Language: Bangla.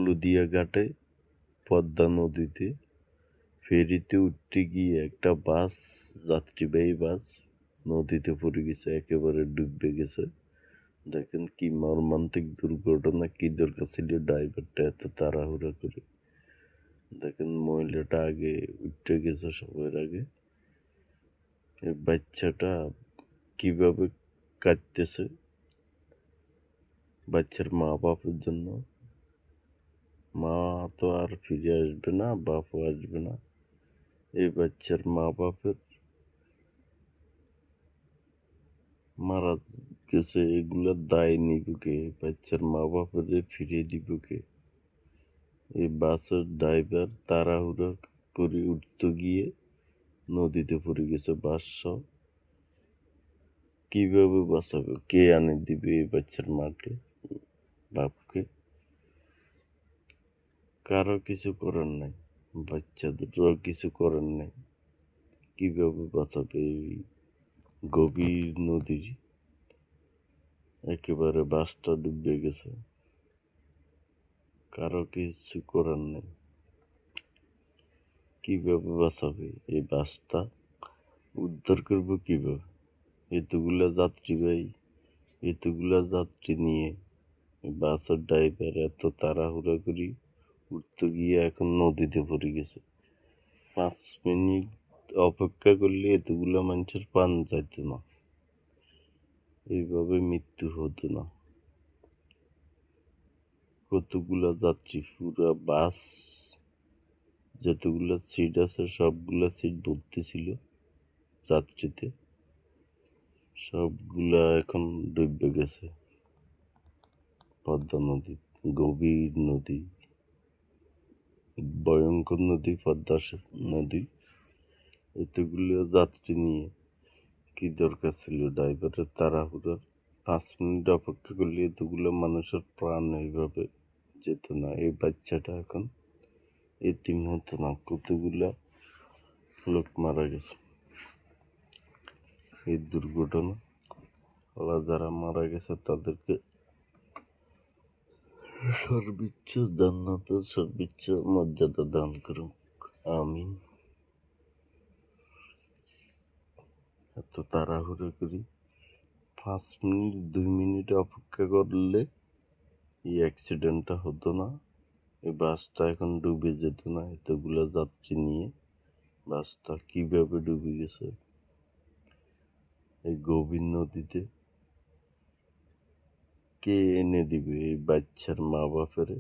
হলুদিয়া ঘাটে পদ্মা নদীতে ফেরিতে উঠতে গিয়ে একটা বাস, যাত্রীবাহী বাস নদীতে পড়ে গেছে, একেবারে ডুবে গেছে। দেখেন কি মর্মান্তিক দুর্ঘটনা, কি দরকার ছিল ড্রাইভারটা এত তাড়াহুড়া করে। দেখেন মহিলাটা আগে উঠে গেছে সবার আগে। এই বাচ্চাটা কিভাবে কাঁদতেছে বাচ্চার মা বাপের জন্য। মা তো আর ফিরে আসবে না, বাপও আসবে না। এই বাচ্চার মা বাপের মারা গেছে, এগুলোর দায় নিব কে? বাচ্চার মা বাপের ফিরিয়ে দিব কে? এই বাসের ড্রাইভার তাড়াহুড়া করে উঠতে গিয়ে নদীতে পড়ে গেছে বাস সহ। কিভাবে বাঁচাবে? কে আনে দিবে এই বাচ্চার মাকে, বাপকে? কারো কিছু করার নাই, বাচ্চাদেরও কিছু করার নাই। কিভাবে বাঁচাবে? এই গভীর নদীর একেবারে বাসটা ডুবে গেছে, কারো কিছু করার নেই। কিভাবে বাঁচাবে? এই বাসটা উদ্ধার করবো কিভাবে? এতগুলা যাত্রী নিয়ে বাসের ড্রাইভার এত তাড়াহুড়া করি উঠতে গিয়ে এখন নদীতে পড়ে গেছে। 5 মিনিট অপেক্ষা করলে এতগুলা মানুষের প্রাণ যাইত না, এইভাবে মৃত্যু হতো না। কতগুলা যাত্রী, পুরা বাস যতগুলা সিট আছে সবগুলা সিট ভর্তি ছিল যাত্রীতে, সবগুলা এখন ডুবে গেছে পদ্মা নদী। গভীর নদী, ভয়ঙ্কর নদী পদ্মা নদী। এতগুলো যাত্রী নিয়ে কি দরকার ছিল ড্রাইভারের তাড়াহুড়ার? 5 মিনিট অপেক্ষা করলে এতগুলো মানুষের প্রাণ এইভাবে যেত না। এই বাচ্চাটা এখন এতিম হতো না, কতগুলা লোক মারা গেছে এই দুর্ঘটনা। আল্লাহ যারা মারা গেছে তাদেরকে সর্বোচ্চ জান্নাতের সর্বোচ্চ মর্যাদা দান করুক, আমিন। এত তাড়াহুড়ো করি 5 মিনিট 2 মিনিট অপেক্ষা করলে এই অ্যাক্সিডেন্টটা হতো না, এই বাসটা এখন ডুবে যেত না। এতগুলো যাত্রী নিয়ে বাসটা কিভাবে ডুবে গেছে এই গভীর নদীতে? কে এনে দিবে এই বাচ্চার মা বাপেরে?